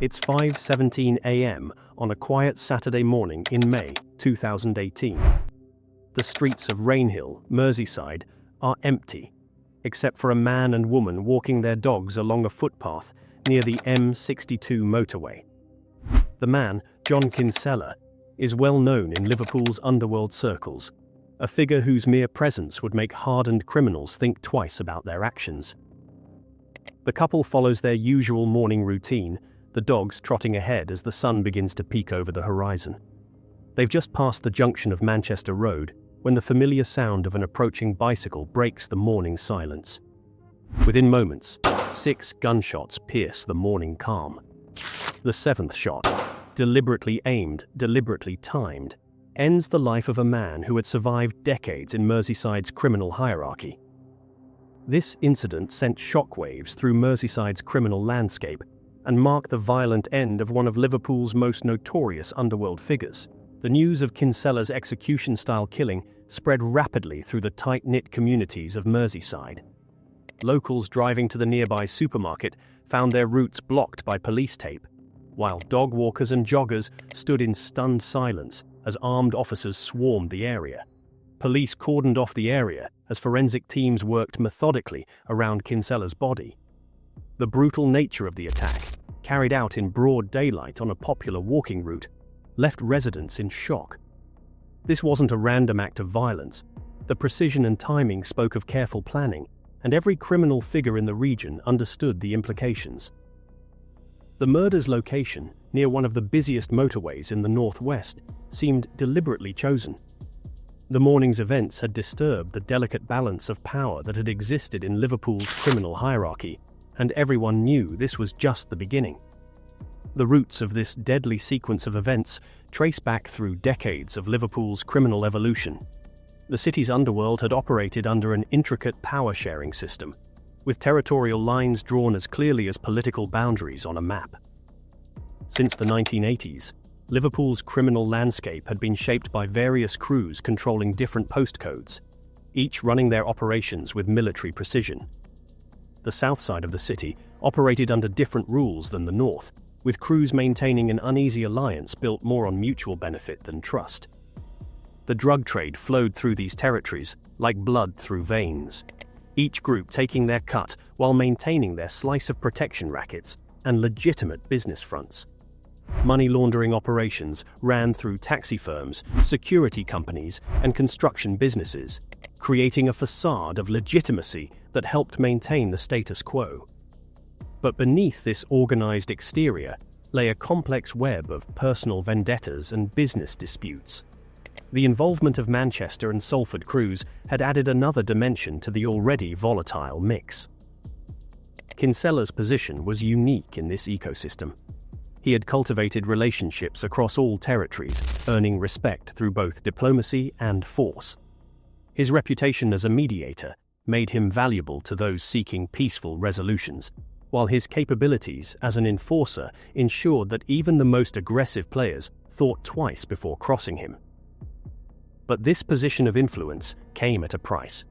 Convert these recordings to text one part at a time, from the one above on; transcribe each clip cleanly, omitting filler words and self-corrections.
It's 5:17 a.m. on a quiet Saturday morning in May 2018. The streets of Rainhill, Merseyside, are empty, except for a man and woman walking their dogs along a footpath near the M62 motorway. The man, John Kinsella, is well known in Liverpool's underworld circles, a figure whose mere presence would make hardened criminals think twice about their actions. The couple follows their usual morning routine, the dogs trotting ahead as the sun begins to peek over the horizon. They've just passed the junction of Manchester Road when the familiar sound of an approaching bicycle breaks the morning silence. Within moments, 6 gunshots pierce the morning calm. The 7th shot, deliberately aimed, deliberately timed, ends the life of a man who had survived decades in Merseyside's criminal hierarchy. This incident sent shockwaves through Merseyside's criminal landscape and marked the violent end of one of Liverpool's most notorious underworld figures. The news of Kinsella's execution-style killing spread rapidly through the tight-knit communities of Merseyside. Locals driving to the nearby supermarket found their routes blocked by police tape, while dog walkers and joggers stood in stunned silence as armed officers swarmed the area. Police cordoned off the area as forensic teams worked methodically around Kinsella's body. The brutal nature of the attack, carried out in broad daylight on a popular walking route, left residents in shock. This wasn't a random act of violence. The precision and timing spoke of careful planning, and every criminal figure in the region understood the implications. The murder's location, near one of the busiest motorways in the northwest, seemed deliberately chosen. The morning's events had disturbed the delicate balance of power that had existed in Liverpool's criminal hierarchy, and everyone knew this was just the beginning. The roots of this deadly sequence of events trace back through decades of Liverpool's criminal evolution. The city's underworld had operated under an intricate power-sharing system, with territorial lines drawn as clearly as political boundaries on a map. Since the 1980s, Liverpool's criminal landscape had been shaped by various crews controlling different postcodes, each running their operations with military precision. The south side of the city operated under different rules than the north, with crews maintaining an uneasy alliance built more on mutual benefit than trust. The drug trade flowed through these territories like blood through veins, each group taking their cut while maintaining their slice of protection rackets and legitimate business fronts. Money laundering operations ran through taxi firms, security companies, and construction businesses, creating a facade of legitimacy that helped maintain the status quo. But beneath this organized exterior lay a complex web of personal vendettas and business disputes. The involvement of Manchester and Salford crews had added another dimension to the already volatile mix. Kinsella's position was unique in this ecosystem. He had cultivated relationships across all territories, earning respect through both diplomacy and force. His reputation as a mediator made him valuable to those seeking peaceful resolutions, while his capabilities as an enforcer ensured that even the most aggressive players thought twice before crossing him. But this position of influence came at a price.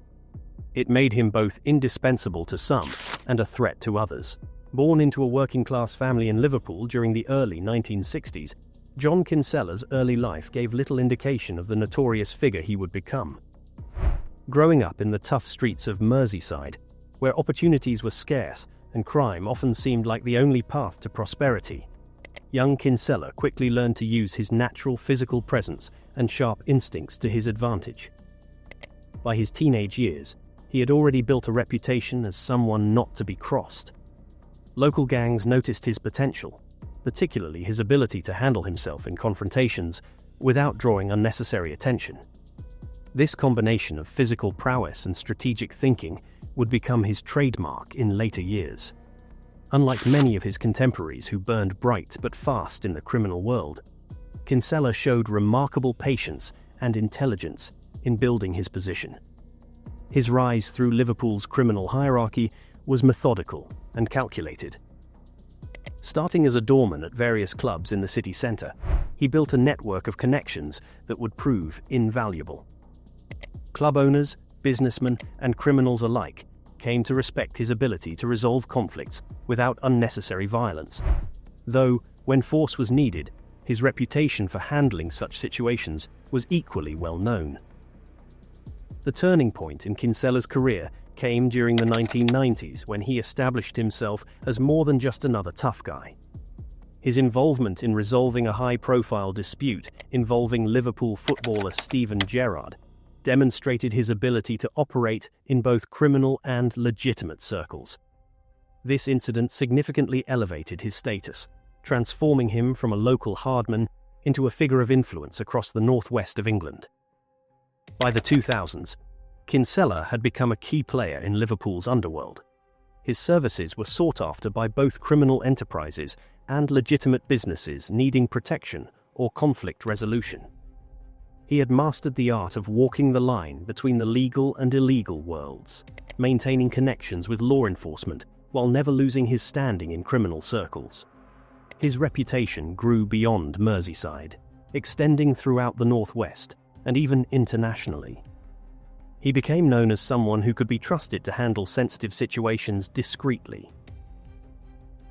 It made him both indispensable to some and a threat to others. Born into a working-class family in Liverpool during the early 1960s, John Kinsella's early life gave little indication of the notorious figure he would become. Growing up in the tough streets of Merseyside, where opportunities were scarce and crime often seemed like the only path to prosperity, young Kinsella quickly learned to use his natural physical presence and sharp instincts to his advantage. By his teenage years, he had already built a reputation as someone not to be crossed. Local gangs noticed his potential, particularly his ability to handle himself in confrontations without drawing unnecessary attention. This combination of physical prowess and strategic thinking would become his trademark in later years. Unlike many of his contemporaries who burned bright but fast in the criminal world, Kinsella showed remarkable patience and intelligence in building his position. His rise through Liverpool's criminal hierarchy was methodical and calculated. Starting as a doorman at various clubs in the city centre, he built a network of connections that would prove invaluable. Club owners, businessmen, and criminals alike came to respect his ability to resolve conflicts without unnecessary violence. though, when force was needed, his reputation for handling such situations was equally well known. The turning point in Kinsella's career came during the 1990s when he established himself as more than just another tough guy. His involvement in resolving a high-profile dispute involving Liverpool footballer Steven Gerrard demonstrated his ability to operate in both criminal and legitimate circles. This incident significantly elevated his status, transforming him from a local hardman into a figure of influence across the northwest of England. By the 2000s, Kinsella had become a key player in Liverpool's underworld. His services were sought after by both criminal enterprises and legitimate businesses needing protection or conflict resolution. He had mastered the art of walking the line between the legal and illegal worlds, maintaining connections with law enforcement while never losing his standing in criminal circles. His reputation grew beyond Merseyside, extending throughout the northwest and even internationally. He became known as someone who could be trusted to handle sensitive situations discreetly.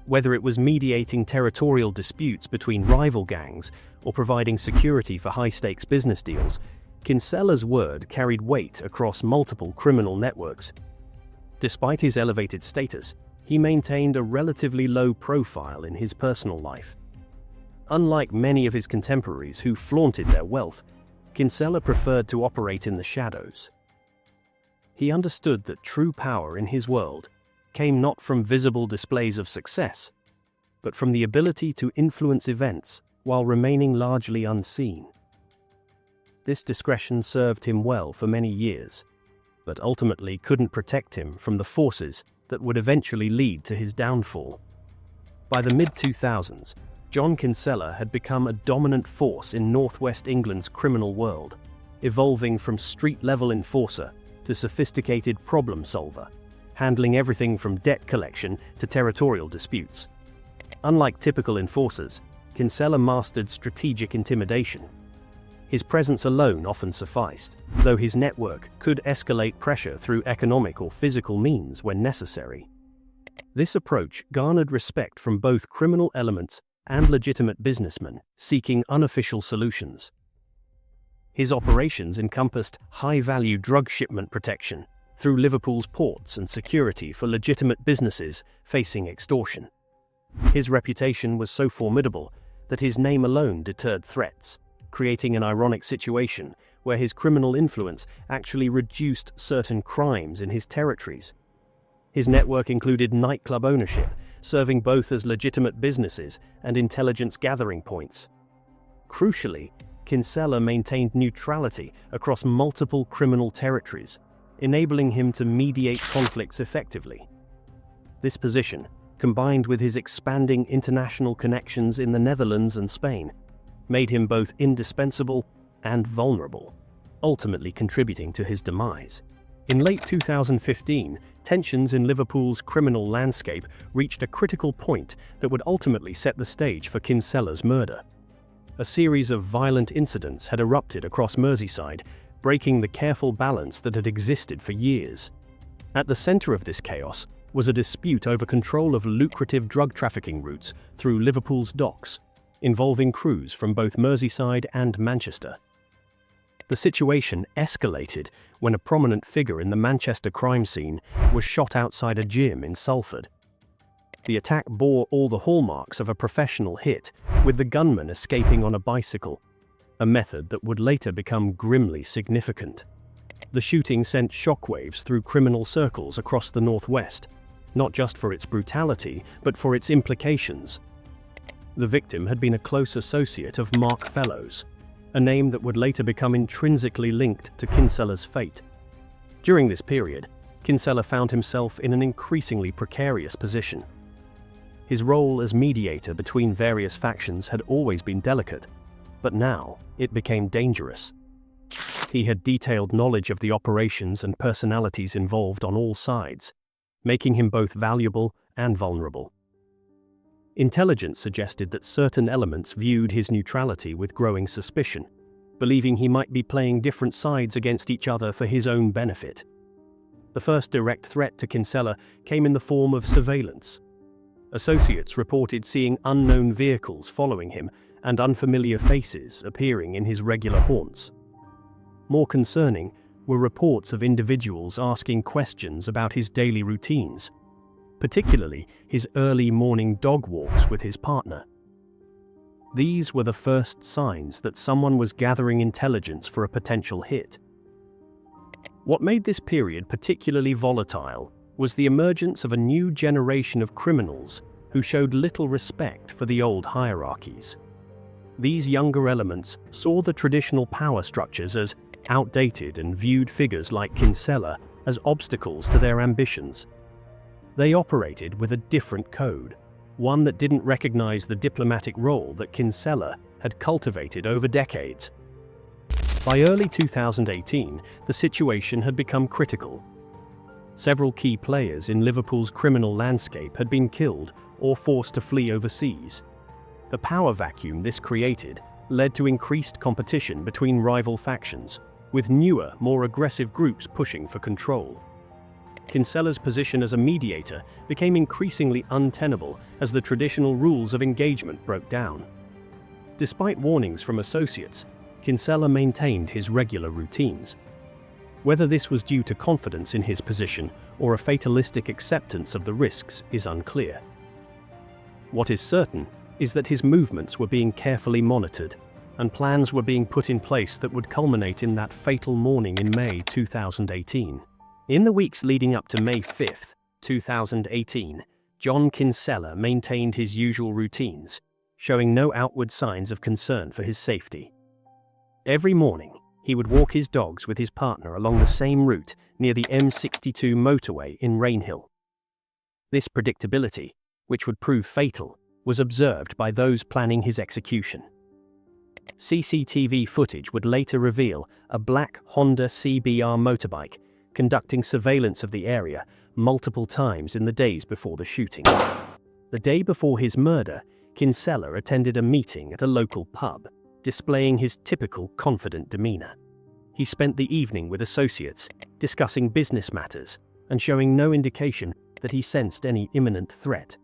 Whether it was mediating territorial disputes between rival gangs or providing security for high-stakes business deals, Kinsella's word carried weight across multiple criminal networks. Despite his elevated status, he maintained a relatively low profile in his personal life. Unlike many of his contemporaries who flaunted their wealth, Kinsella preferred to operate in the shadows. He understood that true power in his world came not from visible displays of success, but from the ability to influence events while remaining largely unseen. This discretion served him well for many years, but ultimately couldn't protect him from the forces that would eventually lead to his downfall. By the mid-2000s, John Kinsella had become a dominant force in northwest England's criminal world, evolving from street-level enforcer to sophisticated problem solver, handling everything from debt collection to territorial disputes. Unlike typical enforcers, Kinsella mastered strategic intimidation. His presence alone often sufficed, though his network could escalate pressure through economic or physical means when necessary. This approach garnered respect from both criminal elements and legitimate businessmen seeking unofficial solutions. His operations encompassed high-value drug shipment protection through Liverpool's ports and security for legitimate businesses facing extortion. His reputation was so formidable that his name alone deterred threats, creating an ironic situation where his criminal influence actually reduced certain crimes in his territories. His network included nightclub ownership, serving both as legitimate businesses and intelligence gathering points. Crucially, Kinsella maintained neutrality across multiple criminal territories, enabling him to mediate conflicts effectively. This position, combined with his expanding international connections in the Netherlands and Spain, made him both indispensable and vulnerable, ultimately contributing to his demise. In late 2015, tensions in Liverpool's criminal landscape reached a critical point that would ultimately set the stage for Kinsella's murder. A series of violent incidents had erupted across Merseyside, breaking the careful balance that had existed for years. At the center of this chaos was a dispute over control of lucrative drug trafficking routes through Liverpool's docks, involving crews from both Merseyside and Manchester. The situation escalated when a prominent figure in the Manchester crime scene was shot outside a gym in Salford. The attack bore all the hallmarks of a professional hit, with the gunman escaping on a bicycle, a method that would later become grimly significant. The shooting sent shockwaves through criminal circles across the northwest, not just for its brutality, but for its implications. The victim had been a close associate of Mark Fellows, a name that would later become intrinsically linked to Kinsella's fate. During this period, Kinsella found himself in an increasingly precarious position. His role as mediator between various factions had always been delicate, but now it became dangerous. He had detailed knowledge of the operations and personalities involved on all sides, making him both valuable and vulnerable. Intelligence suggested that certain elements viewed his neutrality with growing suspicion, believing he might be playing different sides against each other for his own benefit. The first direct threat to Kinsella came in the form of surveillance. Associates reported seeing unknown vehicles following him and unfamiliar faces appearing in his regular haunts. More concerning were reports of individuals asking questions about his daily routines, particularly his early morning dog walks with his partner. These were the first signs that someone was gathering intelligence for a potential hit. What made this period particularly volatile was the emergence of a new generation of criminals who showed little respect for the old hierarchies. These younger elements saw the traditional power structures as outdated and viewed figures like Kinsella as obstacles to their ambitions. They operated with a different code, one that didn't recognize the diplomatic role that Kinsella had cultivated over decades. By early 2018, the situation had become critical. Several key players in Liverpool's criminal landscape had been killed or forced to flee overseas. The power vacuum this created led to increased competition between rival factions, with newer, more aggressive groups pushing for control. Kinsella's position as a mediator became increasingly untenable as the traditional rules of engagement broke down. Despite warnings from associates, Kinsella maintained his regular routines. Whether this was due to confidence in his position or a fatalistic acceptance of the risks is unclear. What is certain is that his movements were being carefully monitored, and plans were being put in place that would culminate in that fatal morning in May 2018. In the weeks leading up to May 5, 2018, John Kinsella maintained his usual routines, showing no outward signs of concern for his safety. Every morning, he would walk his dogs with his partner along the same route near the M62 motorway in Rainhill. This predictability, which would prove fatal, was observed by those planning his execution. CCTV footage would later reveal a black Honda CBR motorbike conducting surveillance of the area multiple times in the days before the shooting. The day before his murder, Kinsella attended a meeting at a local pub, displaying his typical confident demeanor. He spent the evening with associates, discussing business matters and showing no indication that he sensed any imminent threat.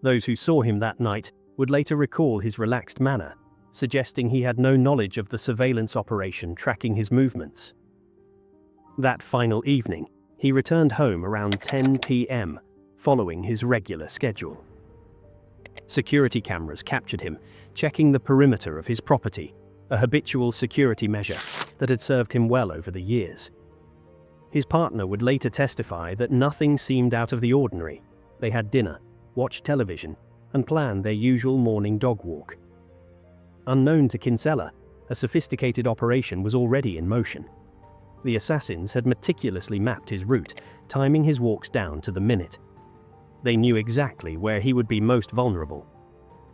Those who saw him that night would later recall his relaxed manner, suggesting he had no knowledge of the surveillance operation tracking his movements. That final evening, he returned home around 10 p.m., following his regular schedule. Security cameras captured him, checking the perimeter of his property, a habitual security measure that had served him well over the years. His partner would later testify that nothing seemed out of the ordinary. They had dinner, watched television, and planned their usual morning dog walk. Unknown to Kinsella, a sophisticated operation was already in motion. The assassins had meticulously mapped his route, timing his walks down to the minute. They knew exactly where he would be most vulnerable.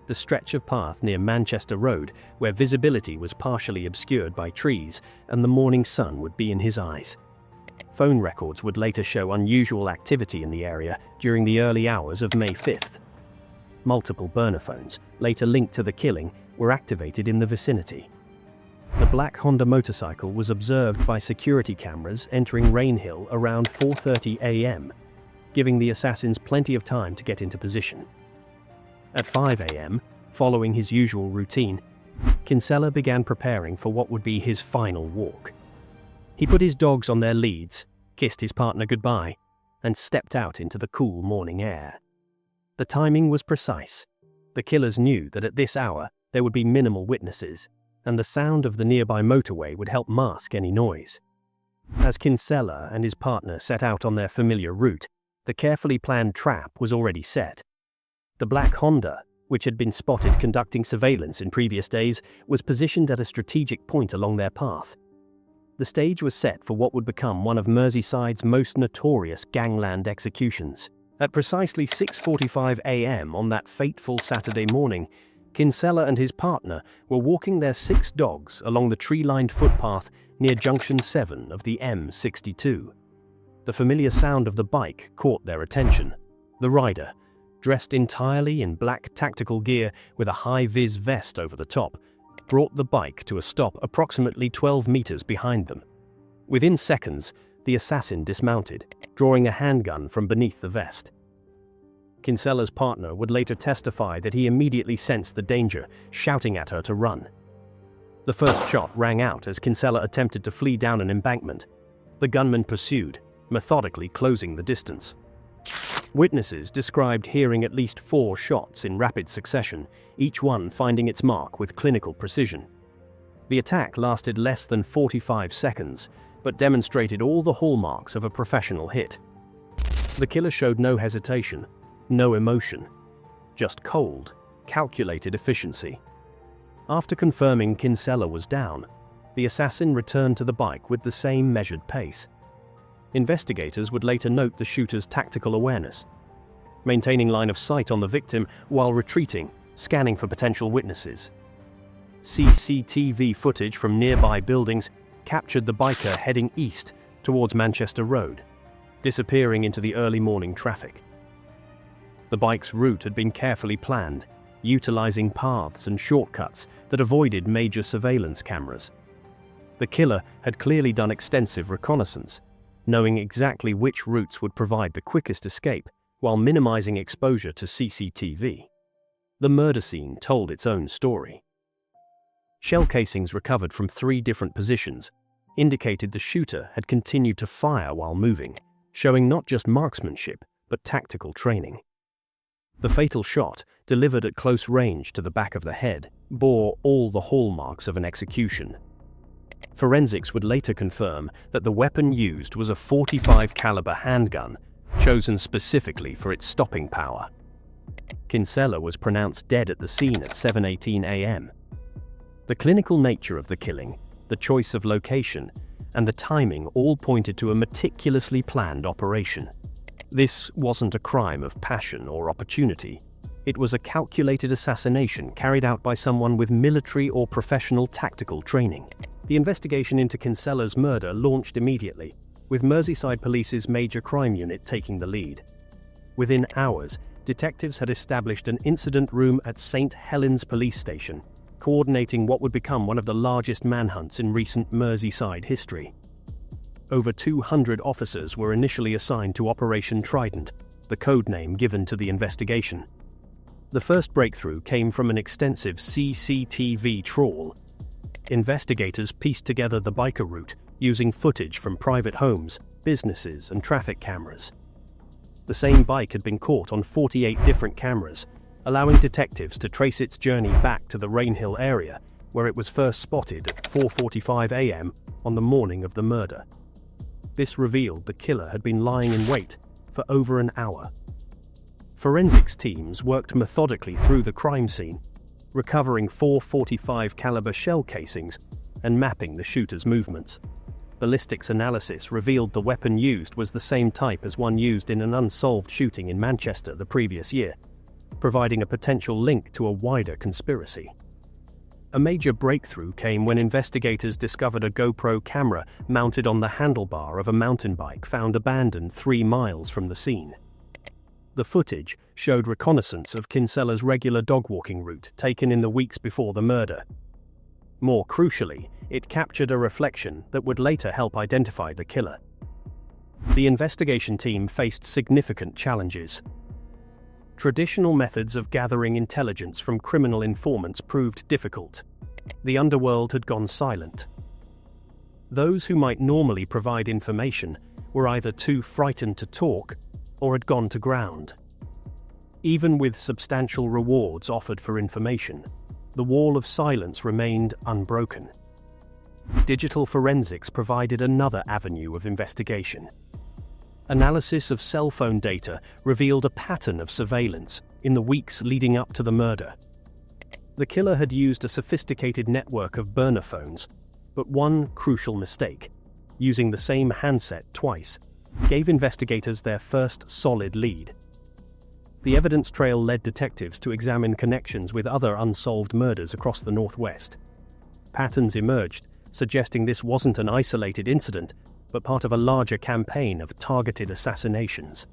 The stretch of path near Manchester Road, where visibility was partially obscured by trees and the morning sun would be in his eyes. Phone records would later show unusual activity in the area during the early hours of May 5th. Multiple burner phones, later linked to the killing, were activated in the vicinity. The black Honda motorcycle was observed by security cameras entering Rainhill around 4:30 a.m., giving the assassins plenty of time to get into position. At 5 a.m., following his usual routine, Kinsella began preparing for what would be his final walk. He put his dogs on their leads, kissed his partner goodbye, and stepped out into the cool morning air. The timing was precise. The killers knew that at this hour there would be minimal witnesses, and the sound of the nearby motorway would help mask any noise. As Kinsella and his partner set out on their familiar route, the carefully planned trap was already set. The black Honda, which had been spotted conducting surveillance in previous days, was positioned at a strategic point along their path. The stage was set for what would become one of Merseyside's most notorious gangland executions. At precisely 6:45 a.m. on that fateful Saturday morning, Kinsella and his partner were walking their 6 dogs along the tree-lined footpath near Junction 7 of the M62. The familiar sound of the bike caught their attention. The rider, dressed entirely in black tactical gear with a high-vis vest over the top, brought the bike to a stop approximately 12 meters behind them. Within seconds, the assassin dismounted, drawing a handgun from beneath the vest. Kinsella's partner would later testify that he immediately sensed the danger, shouting at her to run. The first shot rang out as Kinsella attempted to flee down an embankment. The gunman pursued, methodically closing the distance. Witnesses described hearing at least 4 shots in rapid succession, each one finding its mark with clinical precision. The attack lasted less than 45 seconds, but demonstrated all the hallmarks of a professional hit. The killer showed no hesitation, no emotion, just cold, calculated efficiency. After confirming Kinsella was down, the assassin returned to the bike with the same measured pace. Investigators would later note the shooter's tactical awareness, maintaining line of sight on the victim while retreating, scanning for potential witnesses. CCTV footage from nearby buildings captured the biker heading east towards Manchester Road, disappearing into the early morning traffic. The bike's route had been carefully planned, utilizing paths and shortcuts that avoided major surveillance cameras. The killer had clearly done extensive reconnaissance, knowing exactly which routes would provide the quickest escape while minimizing exposure to CCTV. The murder scene told its own story. Shell casings recovered from 3 different positions indicated the shooter had continued to fire while moving, showing not just marksmanship but tactical training. The fatal shot, delivered at close range to the back of the head, bore all the hallmarks of an execution. Forensics would later confirm that the weapon used was a .45 caliber handgun, chosen specifically for its stopping power. Kinsella was pronounced dead at the scene at 7:18 a.m. The clinical nature of the killing, the choice of location, and the timing all pointed to a meticulously planned operation. This wasn't a crime of passion or opportunity. It was a calculated assassination carried out by someone with military or professional tactical training. The investigation into Kinsella's murder launched immediately, with Merseyside Police's major crime unit taking the lead. Within hours, detectives had established an incident room at St. Helens Police Station, coordinating what would become one of the largest manhunts in recent Merseyside history. Over 200 officers were initially assigned to Operation Trident, the code name given to the investigation. The first breakthrough came from an extensive CCTV trawl. Investigators pieced together the biker route using footage from private homes, businesses, and traffic cameras. The same bike had been caught on 48 different cameras, allowing detectives to trace its journey back to the Rainhill area, where it was first spotted at 4:45 a.m. on the morning of the murder. This revealed the killer had been lying in wait for over an hour. Forensics teams worked methodically through the crime scene, recovering 4.45 caliber shell casings and mapping the shooter's movements. Ballistics analysis revealed the weapon used was the same type as one used in an unsolved shooting in Manchester the previous year, providing a potential link to a wider conspiracy. A major breakthrough came when investigators discovered a GoPro camera mounted on the handlebar of a mountain bike found abandoned 3 miles from the scene. The footage showed reconnaissance of Kinsella's regular dog-walking route taken in the weeks before the murder. More crucially, it captured a reflection that would later help identify the killer. The investigation team faced significant challenges. Traditional methods of gathering intelligence from criminal informants proved difficult. The underworld had gone silent. Those who might normally provide information were either too frightened to talk or had gone to ground. Even with substantial rewards offered for information, the wall of silence remained unbroken. Digital forensics provided another avenue of investigation. Analysis of cell phone data revealed a pattern of surveillance in the weeks leading up to the murder. The killer had used a sophisticated network of burner phones, but one crucial mistake, using the same handset twice, gave investigators their first solid lead. The evidence trail led detectives to examine connections with other unsolved murders across the Northwest. Patterns emerged, suggesting this wasn't an isolated incident, but part of a larger campaign of targeted assassinations.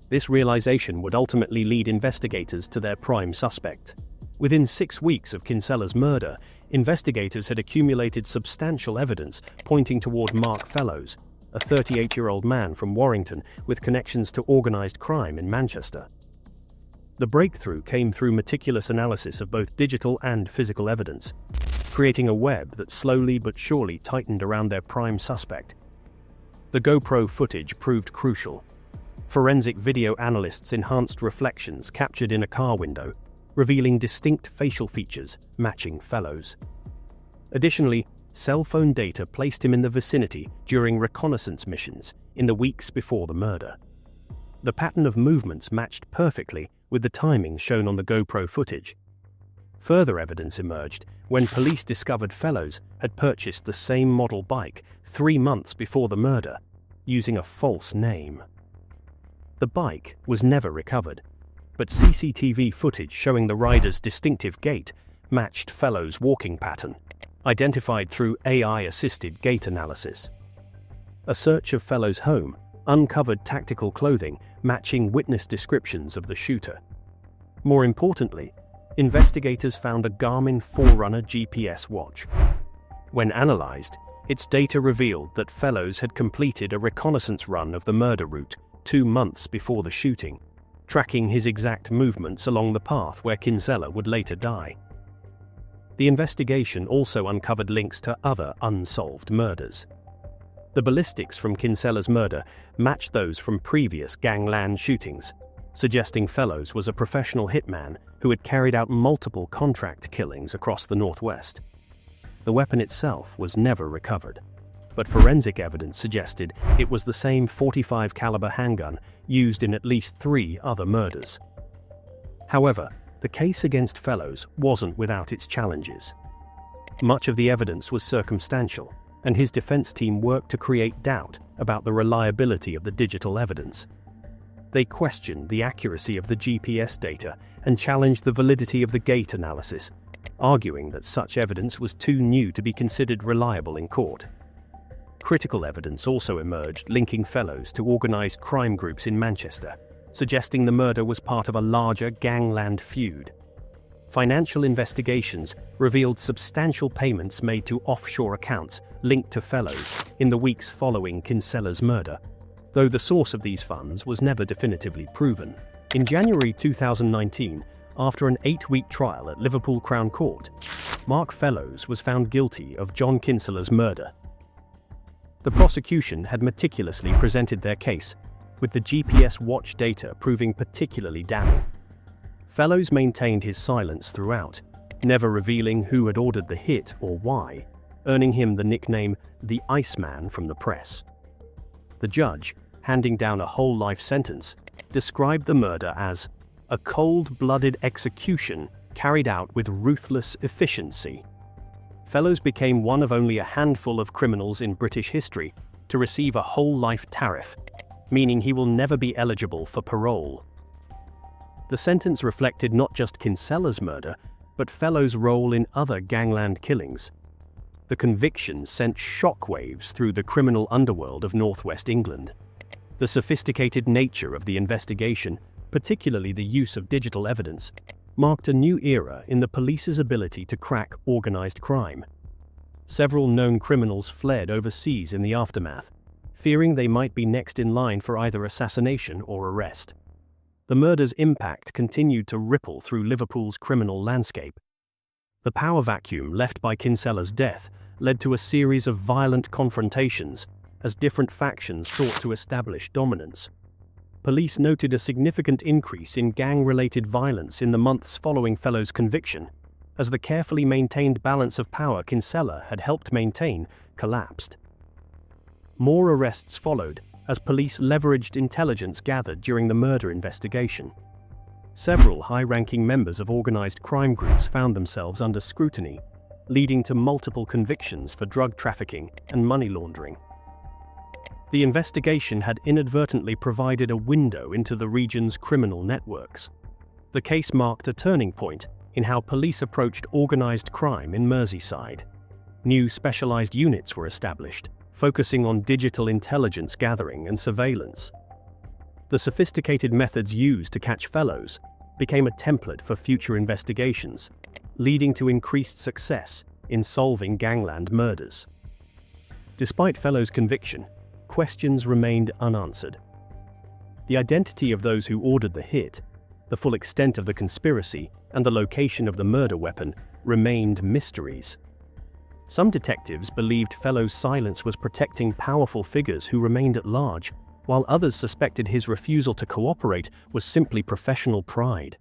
This realization would ultimately lead investigators to their prime suspect. Within 6 weeks of Kinsella's murder, investigators had accumulated substantial evidence pointing toward Mark Fellows, a 38-year-old man from Warrington with connections to organised crime in Manchester. The breakthrough came through meticulous analysis of both digital and physical evidence, creating a web that slowly but surely tightened around their prime suspect. The GoPro footage proved crucial. Forensic video analysts enhanced reflections captured in a car window, revealing distinct facial features matching Fellows. Additionally, cell phone data placed him in the vicinity during reconnaissance missions in the weeks before the murder. The pattern of movements matched perfectly with the timing shown on the GoPro footage. Further evidence emerged when police discovered Fellows had purchased the same model bike 3 months before the murder, using a false name. The bike was never recovered, but CCTV footage showing the rider's distinctive gait matched Fellows' walking pattern, identified through AI-assisted gait analysis. A search of Fellows' home uncovered tactical clothing matching witness descriptions of the shooter. More importantly, investigators found a Garmin Forerunner GPS watch. When analyzed, its data revealed that Fellows had completed a reconnaissance run of the murder route 2 months before the shooting, tracking his exact movements along the path where Kinsella would later die. The investigation also uncovered links to other unsolved murders. The ballistics from Kinsella's murder matched those from previous Gangland shootings, suggesting Fellows was a professional hitman who had carried out multiple contract killings across the Northwest. The weapon itself was never recovered, but forensic evidence suggested it was the same .45 caliber handgun used in at least 3 other murders. However, the case against Fellows wasn't without its challenges. Much of the evidence was circumstantial, and his defense team worked to create doubt about the reliability of the digital evidence. They questioned the accuracy of the GPS data and challenged the validity of the gait analysis, arguing that such evidence was too new to be considered reliable in court. Critical evidence also emerged linking Fellows to organised crime groups in Manchester, suggesting the murder was part of a larger Gangland feud. Financial investigations revealed substantial payments made to offshore accounts linked to Fellows in the weeks following Kinsella's murder, though the source of these funds was never definitively proven. In January 2019, after an 8-week trial at Liverpool Crown Court, Mark Fellows was found guilty of John Kinsella's murder. The prosecution had meticulously presented their case, with the GPS watch data proving particularly damning. Fellows maintained his silence throughout, never revealing who had ordered the hit or why, earning him the nickname the Iceman from the press. The judge, handing down a whole life sentence, described the murder as a cold-blooded execution carried out with ruthless efficiency. Fellows became one of only a handful of criminals in British history to receive a whole life tariff, meaning he will never be eligible for parole. The sentence reflected not just Kinsella's murder, but Fellows' role in other Gangland killings. The conviction sent shockwaves through the criminal underworld of northwest England. The sophisticated nature of the investigation, particularly the use of digital evidence, marked a new era in the police's ability to crack organised crime. Several known criminals fled overseas in the aftermath, fearing they might be next in line for either assassination or arrest. The murder's impact continued to ripple through Liverpool's criminal landscape. The power vacuum left by Kinsella's death led to a series of violent confrontations as different factions sought to establish dominance. Police noted a significant increase in gang-related violence in the months following Fellows' conviction, as the carefully maintained balance of power Kinsella had helped maintain collapsed. More arrests followed as police leveraged intelligence gathered during the murder investigation. Several high-ranking members of organised crime groups found themselves under scrutiny, leading to multiple convictions for drug trafficking and money laundering. The investigation had inadvertently provided a window into the region's criminal networks. The case marked a turning point in how police approached organised crime in Merseyside. New specialised units were established, focusing on digital intelligence gathering and surveillance. The sophisticated methods used to catch Fellows became a template for future investigations, leading to increased success in solving Gangland murders. Despite Fellows' conviction, questions remained unanswered. The identity of those who ordered the hit, The full extent of the conspiracy and the location of the murder weapon remained mysteries. Some detectives believed Fellowes' silence was protecting powerful figures who remained at large, while others suspected his refusal to cooperate was simply professional pride.